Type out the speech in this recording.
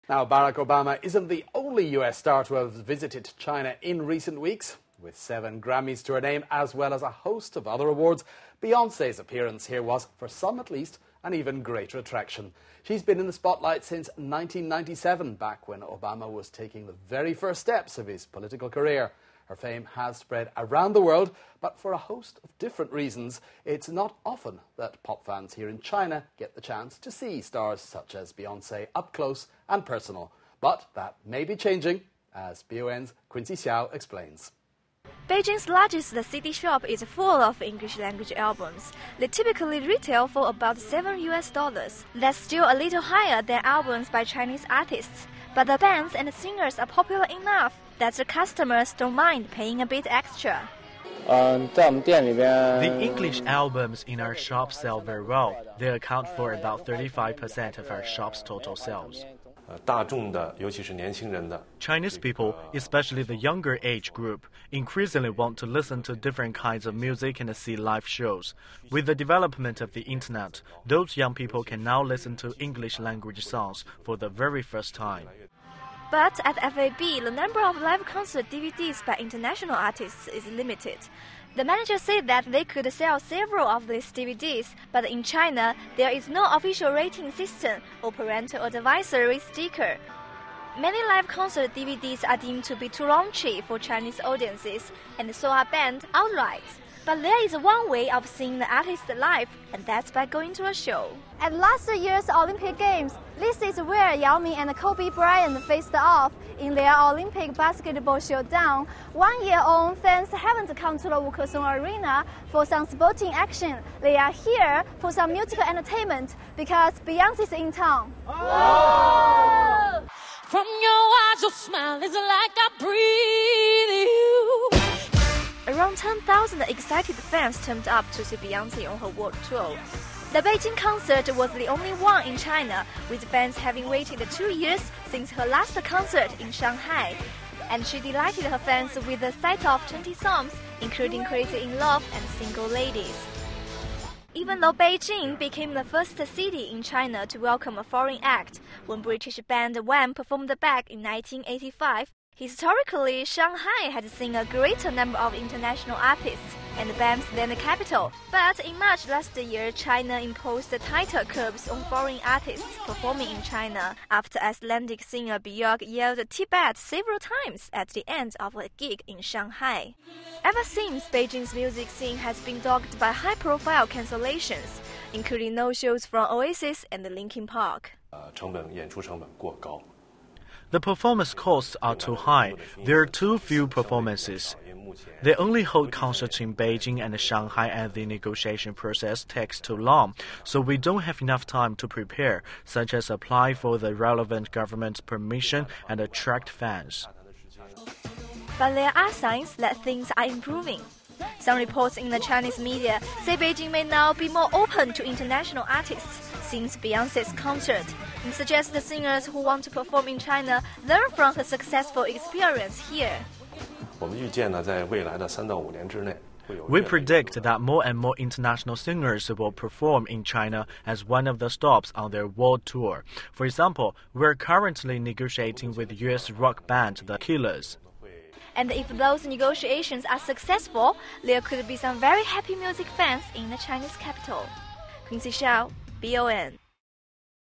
Now, Barack Obama isn't the only US star to have visited China in recent weeks. With 7 Grammys to her name, as well as a host of other awards, Beyonce's appearance here was, for some at least, an even greater attraction. She's been in the spotlight since 1997, back when Obama was taking the very first steps of his political career. Her fame has spread around the world, but for a host of different reasons, it's not often that pop fans here in China get the chance to see stars such as Beyonce up close and personal. But that may be changing, as BON's Quincy Xiao explains. Beijing's largest CD shop is full of English-language albums. They typically retail for about $7. That's still a little higher than albums by Chinese artists. But the bands and singers are popular enough that the customers don't mind paying a bit extra. The English albums in our shop sell very well. They account for about 35% of our shop's total sales. Chinese people, especially the younger age group, increasingly want to listen to different kinds of music and see live shows. With the development of the internet, those young people can now listen to English language songs for the very first time. But at FAB, the number of live concert DVDs by international artists is limited. The manager said that they could sell several of these DVDs, but in China, there is no official rating system or parental advisory sticker. Many live concert DVDs are deemed to be too raunchy for Chinese audiences, and so are banned outright. But there is one way of seeing the artist live, and that's by going to a show. At last year's Olympic Games, this is where Yao Ming and Kobe Bryant faced off in their Olympic basketball showdown. 1 year on, fans haven't come to the Wukesong Arena for some sporting action. They are here for some musical entertainment because Beyonce is in town. Whoa! From your eyes, your smile is like I breathe you. Around 10,000 excited fans turned up to see Beyonce on her world tour. The Beijing concert was the only one in China, with fans having waited 2 years since her last concert in Shanghai. And she delighted her fans with a set of 20 songs, including Crazy in Love and Single Ladies. Even though Beijing became the first city in China to welcome a foreign act, when British band Wham performed back in 1985, historically, Shanghai had seen a greater number of international artists and bands than the capital. But in March last year, China imposed tighter curbs on foreign artists performing in China after Icelandic singer Björk yelled Tibet several times at the end of a gig in Shanghai. Ever since, Beijing's music scene has been dogged by high-profile cancellations, including no-shows from Oasis and Linkin Park. The performance costs are too high. There are too few performances. They only hold concerts in Beijing and Shanghai, and the negotiation process takes too long, so we don't have enough time to prepare, such as apply for the relevant government permission and attract fans. But there are signs that things are improving. Some reports in the Chinese media say Beijing may now be more open to international artists since Beyonce's concert, and suggest the singers who want to perform in China learn from her successful experience here. We predict that more and more international singers will perform in China as one of the stops on their world tour. For example, we're currently negotiating with US rock band The Killers. And if those negotiations are successful, there could be some very happy music fans in the Chinese capital. Quincy Xiao, BON.